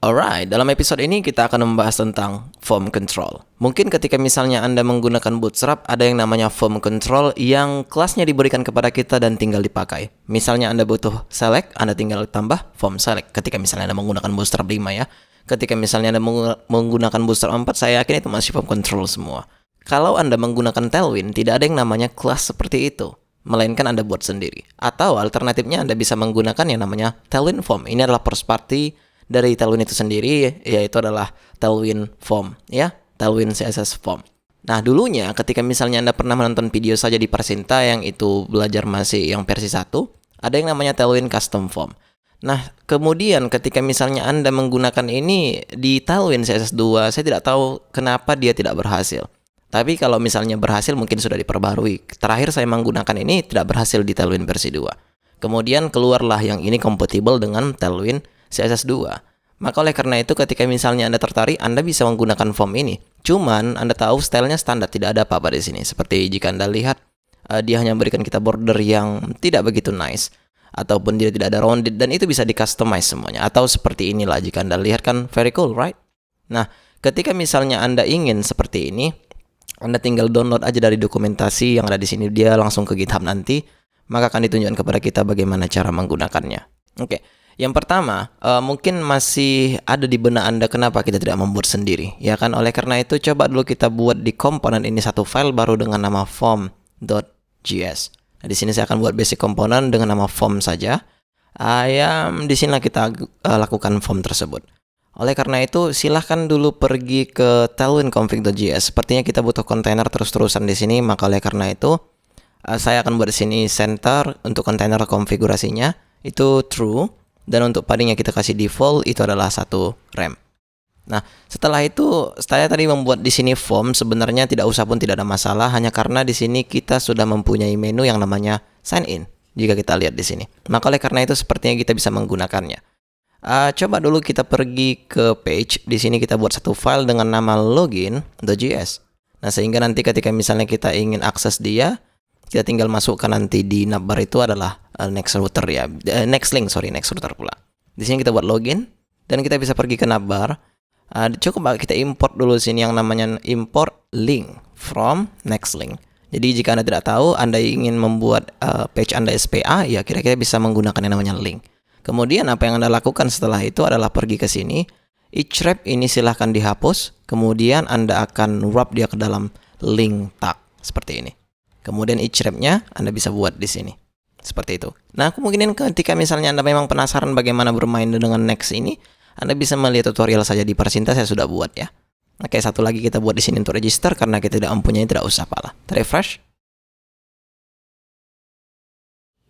Alright, dalam episode ini kita akan membahas tentang form control. Mungkin ketika misalnya Anda menggunakan Bootstrap, ada yang namanya form control yang kelasnya diberikan kepada kita dan tinggal dipakai. Misalnya Anda butuh select, Anda tinggal tambah form select. Ketika misalnya Anda menggunakan Bootstrap 5 ya. Ketika misalnya Anda menggunakan Bootstrap 4, saya yakin itu masih form control semua. Kalau Anda menggunakan Tailwind, tidak ada yang namanya kelas seperti itu, melainkan Anda buat sendiri. Atau alternatifnya Anda bisa menggunakan yang namanya Tailwind form. Ini adalah first party dari Tailwind itu sendiri, yaitu adalah Tailwind form, ya, Tailwind CSS form. Nah, dulunya ketika misalnya Anda pernah menonton video saja di Persinta yang itu belajar masih yang versi 1, ada yang namanya Tailwind custom form. Nah, kemudian ketika misalnya Anda menggunakan ini di Tailwind CSS 2, saya tidak tahu kenapa dia tidak berhasil. Tapi kalau misalnya berhasil mungkin sudah diperbarui. Terakhir saya menggunakan ini tidak berhasil di Tailwind versi 2. Kemudian keluarlah yang ini kompatibel dengan Tailwind CSS 2. Maka oleh karena itu ketika misalnya Anda tertarik, Anda bisa menggunakan form ini. Cuman Anda tahu stylenya standar, tidak ada apa-apa di sini. Seperti jika Anda lihat, dia hanya memberikan kita border yang tidak begitu nice, ataupun dia tidak ada rounded, dan itu bisa di-customize semuanya. Atau seperti inilah jika Anda lihat, kan very cool, right? Nah, ketika misalnya Anda ingin seperti ini, Anda tinggal download aja dari dokumentasi yang ada di sini, dia langsung ke GitHub nanti, maka akan ditunjukkan kepada kita bagaimana cara menggunakannya. Oke. Yang pertama, mungkin masih ada di benak Anda kenapa kita tidak membuat sendiri. Ya kan, oleh karena itu coba dulu kita buat di komponen ini satu file baru dengan nama form.js. Nah, di sini saya akan buat basic komponen dengan nama form saja. Di sini kita lakukan form tersebut. Oleh karena itu, silahkan dulu pergi ke tailwind config.js. Sepertinya kita butuh kontainer terus-terusan di sini, maka oleh karena itu saya akan buat di sini center untuk kontainer konfigurasinya itu true. Dan untuk paddingnya kita kasih default itu adalah 1 rem. Nah, setelah itu saya tadi membuat di sini form sebenarnya tidak usah pun tidak ada masalah, hanya karena di sini kita sudah mempunyai menu yang namanya sign in. Jika kita lihat di sini, maka oleh karena itu sepertinya kita bisa menggunakannya. Coba dulu kita pergi ke page. Di sini kita buat satu file dengan nama login.js. Nah, sehingga nanti ketika misalnya kita ingin akses dia, kita tinggal masukkan nanti di navbar itu adalah next router ya, next router pula. Di sini kita buat login dan kita bisa pergi ke navbar. Cukup kita import dulu sini yang namanya import link from next link. Jadi jika Anda tidak tahu, Anda ingin membuat page Anda SPA, ya kira-kira bisa menggunakan yang namanya link. Kemudian apa yang Anda lakukan setelah itu adalah pergi ke sini. Href ini silahkan dihapus. Kemudian Anda akan wrap dia ke dalam link tag seperti ini. Kemudian hrefnya Anda bisa buat di sini. Seperti itu. Nah, kemungkinan ketika misalnya Anda memang penasaran bagaimana bermain dengan next ini, Anda bisa melihat tutorial saja di Persinta, saya sudah buat ya. Oke, satu lagi kita buat di sini untuk register karena kita tidak mempunyai, tidak usah apalah. Refresh.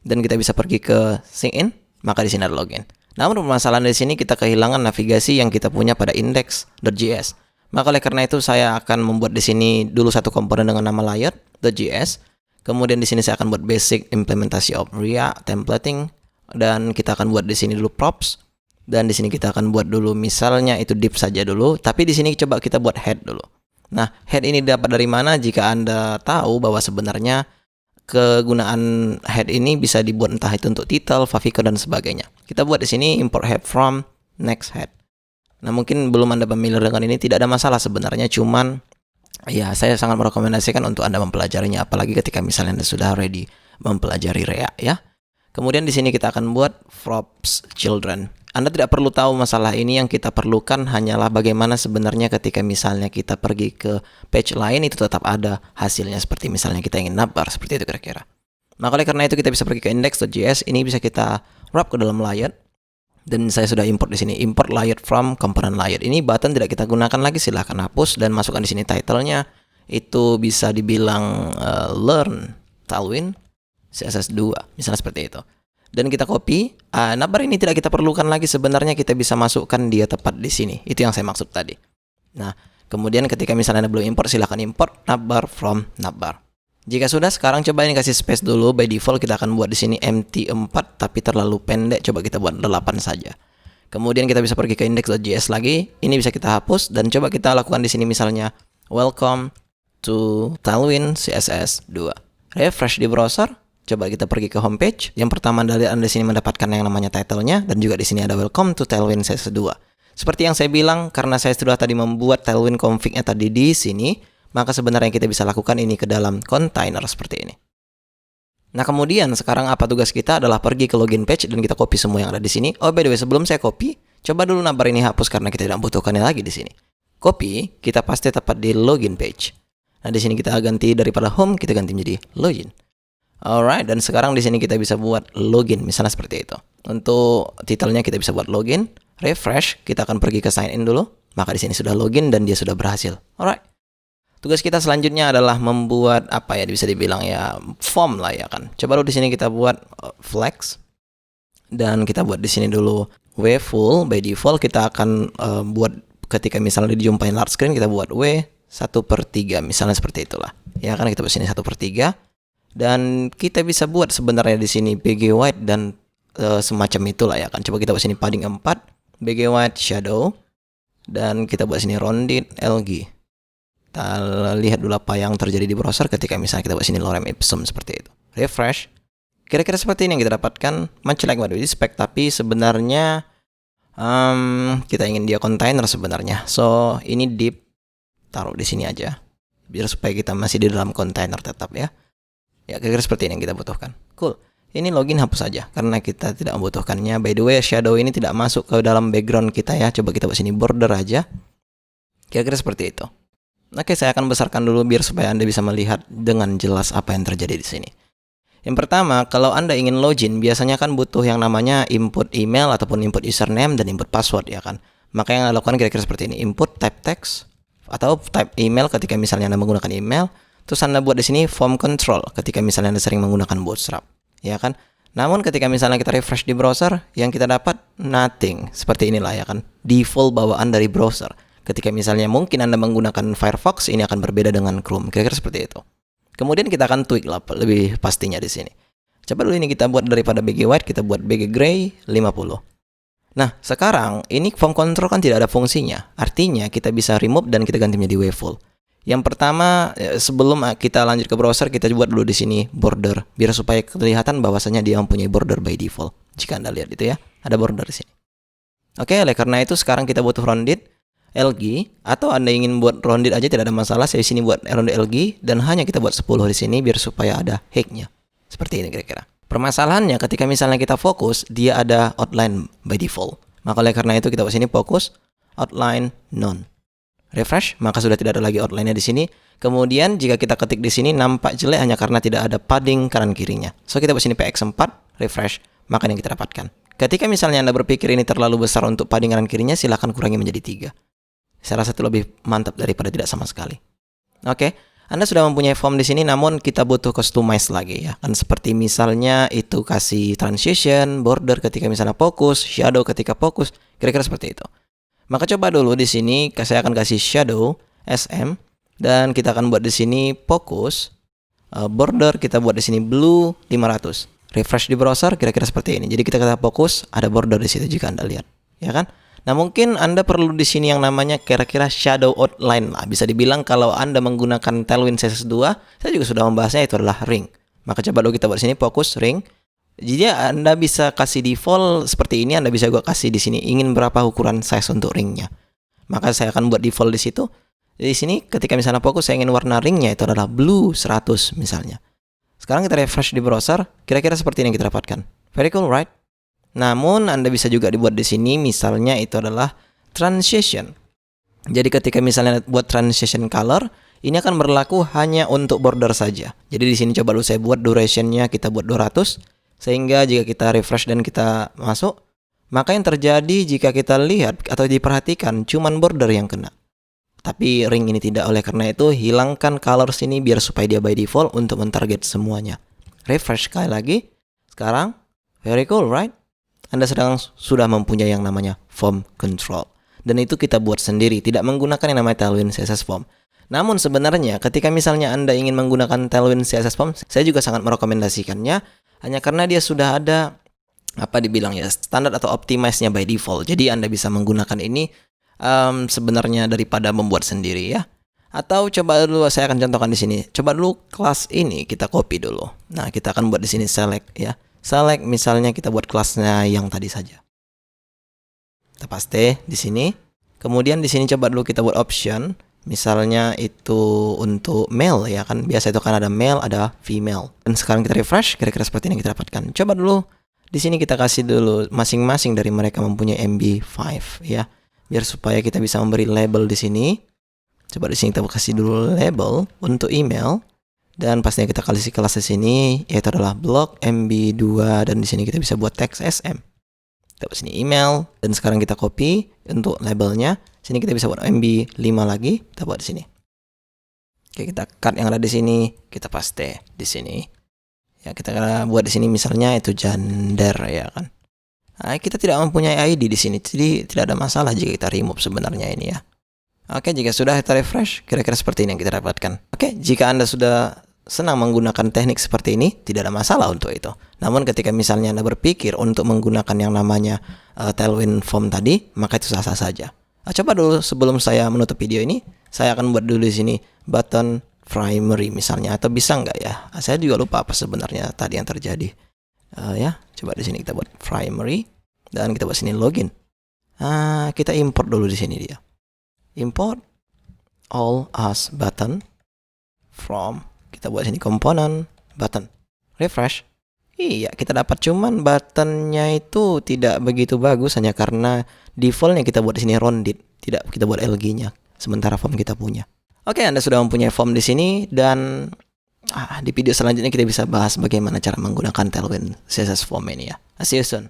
Dan kita bisa pergi ke sign in, maka di sini ada login. Namun permasalahan di sini kita kehilangan navigasi yang kita punya pada index.js. Maka oleh karena itu saya akan membuat di sini dulu satu komponen dengan nama layer.js. Kemudian di sini saya akan buat basic implementasi of React templating dan kita akan buat di sini dulu props dan di sini kita akan buat dulu misalnya itu div saja dulu, tapi di sini coba kita buat head dulu. Nah, head ini dapat dari mana? Jika Anda tahu bahwa sebenarnya kegunaan head ini bisa dibuat entah itu untuk title, favicon dan sebagainya. Kita buat di sini import head from next head. Nah, mungkin belum Anda familiar dengan ini, tidak ada masalah sebenarnya, cuman ya saya sangat merekomendasikan untuk Anda mempelajarinya, apalagi ketika misalnya Anda sudah ready mempelajari React ya. Kemudian di sini kita akan buat props children. Anda tidak perlu tahu masalah ini, yang kita perlukan hanyalah bagaimana sebenarnya ketika misalnya kita pergi ke page lain itu tetap ada hasilnya, seperti misalnya kita ingin navbar, seperti itu kira-kira. Maka oleh karena itu kita bisa pergi ke index.js, ini bisa kita wrap ke dalam layer. Dan saya sudah import di sini, import layer from component layer. Ini button tidak kita gunakan lagi, silahkan hapus dan masukkan di sini title-nya. Itu bisa dibilang learn Tailwind CSS 2, misalnya seperti itu. Dan kita copy. Navbar ini tidak kita perlukan lagi, sebenarnya kita bisa masukkan dia tepat di sini. Itu yang saya maksud tadi. Nah, kemudian ketika misalnya Anda belum import, silahkan import navbar from navbar. Jika sudah, sekarang coba ini kasih space dulu. By default kita akan buat di sini empty 4, tapi terlalu pendek. Coba kita buat 8 saja. Kemudian kita bisa pergi ke index.js lagi. Ini bisa kita hapus dan coba kita lakukan di sini misalnya welcome to Tailwind CSS 2. Refresh di browser. Coba kita pergi ke homepage. Yang pertama Anda di sini mendapatkan yang namanya title-nya dan juga di sini ada welcome to Tailwind CSS 2. Seperti yang saya bilang, karena saya sudah tadi membuat Tailwind config-nya tadi di sini, maka sebenarnya kita bisa lakukan ini ke dalam container seperti ini. Nah, kemudian sekarang apa tugas kita adalah pergi ke login page dan kita copy semua yang ada di sini. Oh, by the way, sebelum saya copy, coba dulu navbar ini hapus karena kita tidak membutuhkannya lagi di sini. Copy, kita paste tepat di login page. Nah, di sini kita ganti daripada home, kita ganti menjadi login. Alright, dan sekarang di sini kita bisa buat login, misalnya seperti itu. Untuk titelnya kita bisa buat login, refresh, kita akan pergi ke sign in dulu. Maka di sini sudah login dan dia sudah berhasil. Alright. Tugas kita selanjutnya adalah membuat apa ya, bisa dibilang ya form lah ya kan. Coba dulu di sini kita buat flex dan kita buat di sini dulu w full. By default kita akan buat ketika misalnya dijumpain large screen kita buat w 1/3 misalnya seperti itulah. Ya kan kita buat sini 1/3. Dan kita bisa buat sebenarnya di sini BG white dan semacam itulah ya kan. Coba kita buat sini padding 4, BG white shadow, dan kita buat sini rounded LG. Kita lihat dulu apa yang terjadi di browser ketika misalnya kita buat sini lorem ipsum seperti itu. Refresh. Kira-kira seperti ini yang kita dapatkan. Much like what we expect, tapi sebenarnya kita ingin dia container sebenarnya. So ini div taruh di sini aja, biar supaya kita masih di dalam container tetap ya. Ya, kira-kira seperti ini yang kita butuhkan. Cool. Ini login hapus saja karena kita tidak membutuhkannya. By the way, shadow ini tidak masuk ke dalam background kita ya. Coba kita buat sini border aja. Kira-kira seperti itu. Oke, saya akan besarkan dulu biar supaya Anda bisa melihat dengan jelas apa yang terjadi di sini. Yang pertama, kalau Anda ingin login, biasanya kan butuh yang namanya input email ataupun input username dan input password ya kan. Maka yang Anda lakukan kira-kira seperti ini. Input type text atau type email ketika misalnya Anda menggunakan email. Terus Anda buat di sini form control ketika misalnya Anda sering menggunakan Bootstrap, ya kan? Namun ketika misalnya kita refresh di browser, yang kita dapat nothing. Seperti inilah ya kan, default bawaan dari browser. Ketika misalnya mungkin Anda menggunakan Firefox, ini akan berbeda dengan Chrome. Kira-kira seperti itu. Kemudian kita akan tweak lah lebih pastinya di sini. Coba dulu ini kita buat daripada BG white, kita buat BG gray 50. Nah, sekarang ini form control kan tidak ada fungsinya. Artinya kita bisa remove dan kita ganti menjadi waveful. Yang pertama, sebelum kita lanjut ke browser, kita buat dulu di sini border, biar supaya kelihatan bahwasanya dia mempunyai border by default. Jika Anda lihat itu ya, ada border di sini. Oke, oleh karena itu sekarang kita butuh rounded LG, atau Anda ingin buat rounded aja tidak ada masalah. Saya di sini buat rounded LG dan hanya kita buat 10 di sini biar supaya ada height-nya. Seperti ini kira-kira. Permasalahannya ketika misalnya kita fokus, dia ada outline by default. Maka oleh karena itu kita buat sini fokus outline none. Refresh, maka sudah tidak ada lagi outline-nya di sini. Kemudian jika kita ketik di sini nampak jelek hanya karena tidak ada padding kanan kirinya. So kita buat sini PX4, refresh, maka yang kita dapatkan. Ketika misalnya Anda berpikir ini terlalu besar untuk padding kanan kirinya, silahkan kurangi menjadi 3. Saya rasa itu lebih mantap daripada tidak sama sekali. Oke, Anda sudah mempunyai form di sini, namun kita butuh customize lagi ya. Kan seperti misalnya itu kasih transition, border ketika misalnya fokus, shadow ketika fokus, kira-kira seperti itu. Maka coba dulu di sini saya akan kasih shadow SM dan kita akan buat di sini fokus border, kita buat di sini blue 500. Refresh di browser kira-kira seperti ini. Jadi kita kata fokus, ada border di situ jika Anda lihat, ya kan? Nah, mungkin Anda perlu di sini yang namanya kira-kira shadow outline lah. Bisa dibilang kalau Anda menggunakan Tailwind CSS2, saya juga sudah membahasnya, itu adalah ring. Maka coba dulu kita buat di sini fokus ring. Jadi Anda bisa kasih default seperti ini, Anda bisa juga kasih di sini ingin berapa ukuran size untuk ringnya. Maka saya akan buat default di situ. Di sini ketika misalnya fokus saya ingin warna ringnya itu adalah blue 100 misalnya. Sekarang kita refresh di browser, kira-kira seperti ini yang kita dapatkan. Very cool, right? Namun Anda bisa juga dibuat di sini misalnya itu adalah transition. Jadi ketika misalnya buat transition color, ini akan berlaku hanya untuk border saja. Jadi di sini coba dulu saya buat durationnya kita buat 200. Sehingga jika kita refresh dan kita masuk, maka yang terjadi jika kita lihat atau diperhatikan cuman border yang kena. Tapi ring ini tidak, oleh karena itu hilangkan colors ini biar supaya dia by default untuk mentarget semuanya. Refresh sekali lagi. Sekarang, very cool, right? Anda sudah mempunyai yang namanya form control. Dan itu kita buat sendiri, tidak menggunakan yang namanya Tailwind CSS Form. Namun sebenarnya ketika misalnya Anda ingin menggunakan Tailwind CSS Form, saya juga sangat merekomendasikannya. Hanya karena dia sudah ada apa dibilang ya standar atau optimize-nya by default. Jadi Anda bisa menggunakan ini sebenarnya daripada membuat sendiri ya. Atau coba dulu saya akan contohkan di sini. Coba dulu kelas ini kita copy dulu. Nah, kita akan buat di sini select ya. Select misalnya kita buat kelasnya yang tadi saja. Kita paste di sini. Kemudian di sini coba dulu kita buat option. Misalnya itu untuk male ya kan. Biasa itu kan ada male, ada female. Dan sekarang kita refresh, kira-kira seperti ini yang kita dapatkan. Coba dulu di sini kita kasih dulu masing-masing dari mereka mempunyai MB5 ya. Biar supaya kita bisa memberi label di sini. Coba di sini kita kasih dulu label untuk email. Dan pastinya kita kasih kelas di sini yaitu adalah blog MB2 dan di sini kita bisa buat teks SM. Kita buat sini email dan sekarang kita copy untuk labelnya. Sini kita bisa buat MB5 lagi, kita buat di sini. Oke, kita cut yang ada di sini, kita paste di sini. Ya, kita buat di sini misalnya itu gender ya kan. Nah, kita tidak mempunyai ID di sini, jadi tidak ada masalah jika kita remove sebenarnya ini ya. Oke, jika sudah kita refresh, kira-kira seperti ini yang kita dapatkan. Oke, jika Anda sudah senang menggunakan teknik seperti ini, tidak ada masalah untuk itu. Namun ketika misalnya Anda berpikir untuk menggunakan yang namanya Tailwind Form tadi, maka itu sah-sah saja. Coba dulu sebelum saya menutup video ini, saya akan buat dulu di sini button primary misalnya, atau bisa nggak ya? Saya juga lupa apa sebenarnya tadi yang terjadi. Ya, coba di sini kita buat primary dan kita buat sini login. Kita import dulu di sini dia. Import all as button from, kita buat sini komponen button, refresh. Iya, kita dapat cuman buttonnya itu tidak begitu bagus hanya karena defaultnya kita buat di sini rounded, tidak kita buat LG-nya. Sementara form kita punya. Oke, Anda sudah mempunyai form di sini dan di video selanjutnya kita bisa bahas bagaimana cara menggunakan Tailwind CSS Form ini ya. See you soon.